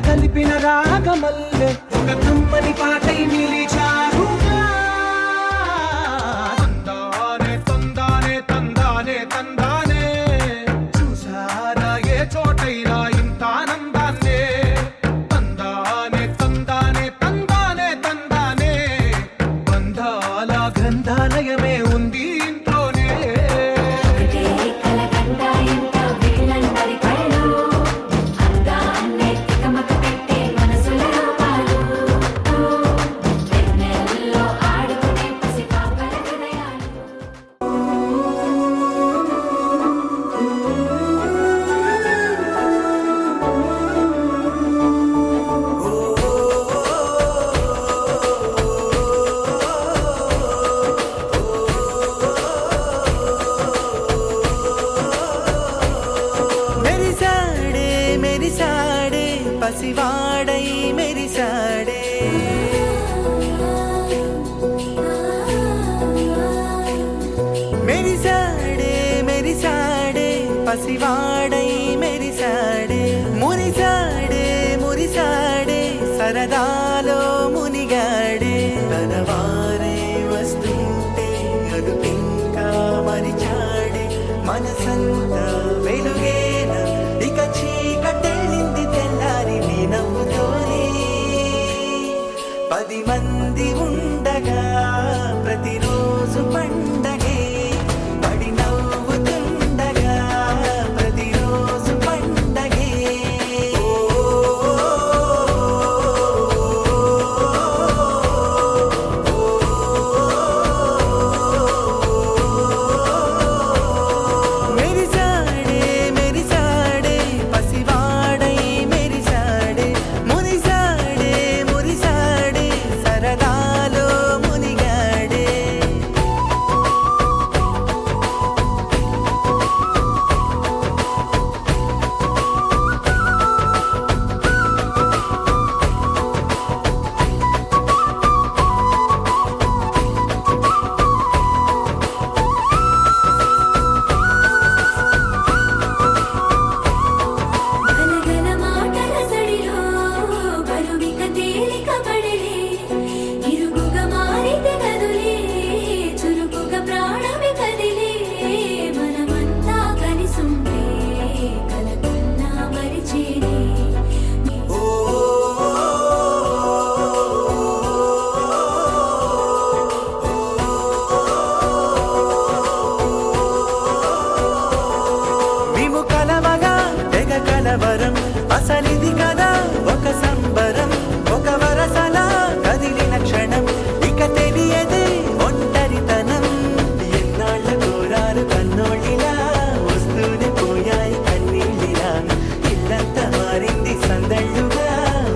కలిపిన రాగమల్లె ఒక కమ్మని పాటై నిలిచారుగా. తందానే తందానే తందానే తందానే చూసారా ఏ చోటైనా ఇంత ఆనందాన్నే. తందానే తందానే తందానే తందానే బంధాల గ్రంథాలయమే ఉంది ఇంట్లోనే. పసివాడై మెరిసాడే మెరిసాడే మెరిసాడే పసివాడై మెరిసాడే మురిసాడే మురిసాడే సరదాలో మునిగాడే తనవారే వస్తుంటే అదుపింకా మరిచాడే మనసంతా వెలుగేన ఇక చీకటెళ్ళింది తెల్లారి నీ నవ్వుతోనే 10 మంది ఉండగా ప్రతిరోజు పండగే పడి నవ్వుతుండగా ప్రతిరోజు పండగే. మెరిసాడే మెరిసాడే పసివాడై మెరిసాడే మురిసాడే మురిసాడే సరదాలో మునిగాడే. గలగల మాటల సడిలో బరువిక తేలిక పడిలే ఇరుగుగా మారితే కదులే చురుకుగా ప్రాణమి కదిలే మనమంతా కలిసుంటే కలకున్నా మరిచేనే. మేము కలవగా తెగ కలవరం అసలిది కదా ఒక సంబరం ఒక వరసలా కదిలిన క్షణం ఇక తెలియదే ఒంటరితనం. ఎన్నాళ్ళ కోరారు కన్నోళ్ళిలా వస్తూనే పోయాయి కన్నీళ్ళిలా ఇల్లంతా మారింది సందళ్ళుగా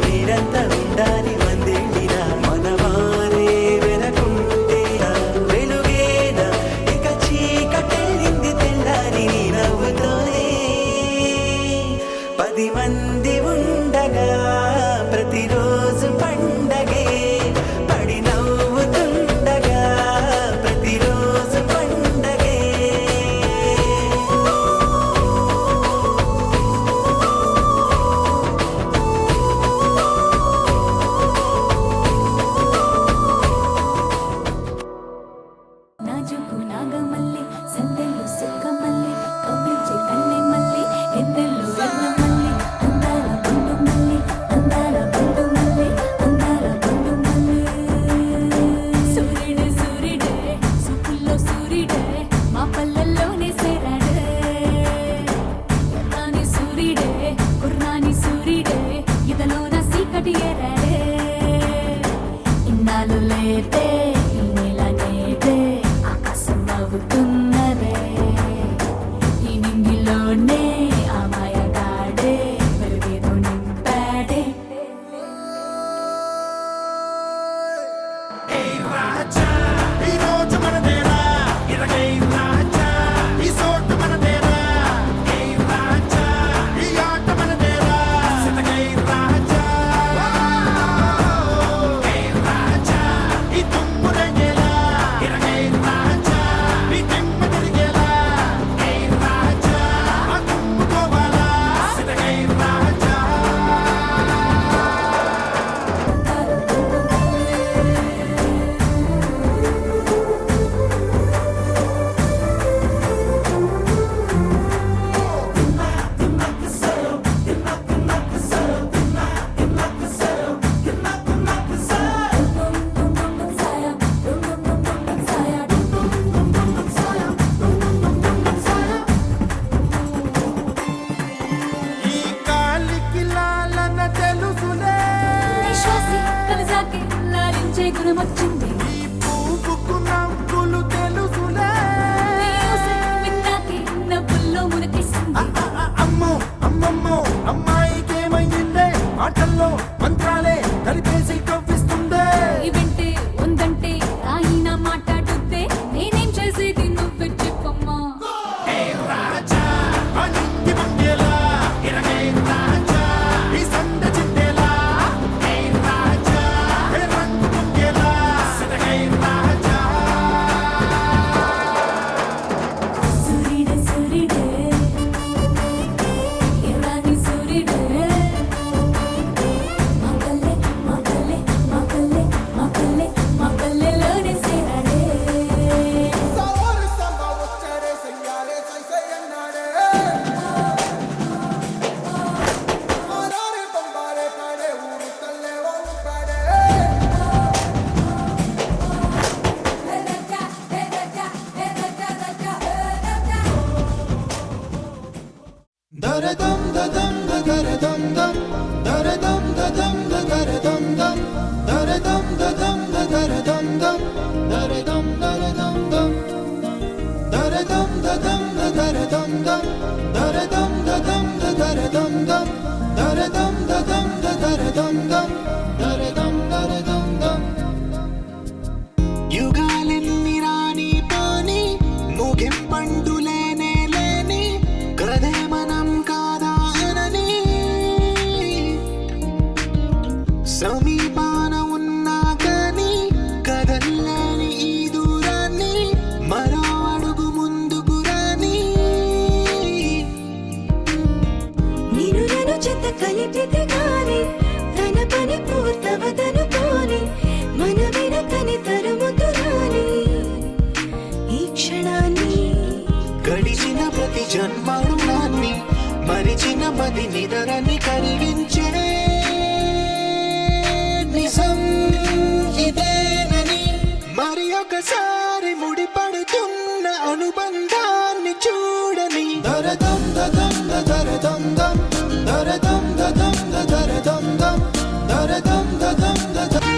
మీరంతా ఉండాలి వందేళ్ళిలా మనవారే వెనకుంటే వెలుగేనా ఇక చీకటెళ్ళింది తెల్లారి నీ నవ్వుతోనే. 10 మంది ఉండగా ప్రతిరోజు పండగే పడి నవ్వుతుండగా ప్రతిరోజు పండగే. నాజుకు నాగమల్లి సందెల్లు సుక్కమల్లి కవ్వించే కన్నె మల్లి ఎన్నెల్లు ఎర్రమల్లి అందాల గుండు మల్లి అందాల గుండు మల్లి అందాల గుండు మల్లి. సూర్యుడే సూర్యుడే సుకుల్లో సూర్యుడే మా పల్లెల్లోనే సేరాడే ఎర్రాని సూర్యుడే కుర్రాని సూర్యుడే ఇదలోన సీకటి ఏరాడే. ఇన్నాళ్ళు లేతే ఈ నెల నేటే ఆకాశం నవ్వుతున్నదే ఈ నింగిలోనే ఆ మాయగాడే వెలుగేదో నింపాడే. ఈ రోజు మనదేరా ఇరగై రాజా ఈ సోటు మనదేరా ఏ రాజా ఈ ఆట మనదేరా సితగై రాజా ఏ రాజా ఈ తుమ్మురేలా ఇరగై రాజా ఈ వచ్చింది ఈ పువ్వుకు నవ్వులు తెలుసులే విన్నాకే నవ్వుల్లో మునకేసింది అమ్మో అమ్మమ్మో అమ్మాయికేమైందే ఆటల్లో మంత్రాలే కలిపేసి కవ్విస్తుందే వింటే ఉందంటే ఆయన మాట్లాడుతే నేనేం చేసేది నువ్వు చెప్పమ్మా ఏ రాజా అనింటి మంగేలా ఇరగే రాజా ఈ సంద చిందేలా ఏ రాజా ఏ రంగు మంగేలా సిదగే రాజా సూర్యుడే సూర్యుడే ఎర్రని సూర్యుడే మగలే మగలే మగలే మగలే మగలేలోనే సేరాడే సవారు సంబ వచ్చాడే సయ్యాడే సయ్యన్నాడే ఆరారే బంబారే పాడే ఊరు తల్లే వాళ్ళు పాడే దరదం దదం దరదం దం దరదం దదం దరదం దం దరదం దదం దరదం దం దరదం దరదం దం దరదం దదం దరదం దం దరదం దదం దరదం దం దరదం దదం దరదం దం దరదం దరదం దం యుగాలెన్ని రాని పాని ముగింపండు లేనే లేని కదే మనం కాదా అనని సమీపాన ఉన్నా కానీ కదల్లేని ఈ దూరాన్ని మరో అడుగు ముందుకు రాని నేను నన్ను చెత్త కలిపితే గాని తన పని పూర్తవదనుకోని మన వెనకని తరుముతురాని ఈ క్షణాన్ని గడిచిన ప్రతి జన్మరుణాన్ని మరిచిన మది నిదరని కలిగించే నిజం ఇదేనని మరి ఒకసారి ముడిపడుతున్న అనుబంధాన్ని చూడని దరదం దదం దరదం దం దరదం దదం దరదం దం దరదం దదం దదం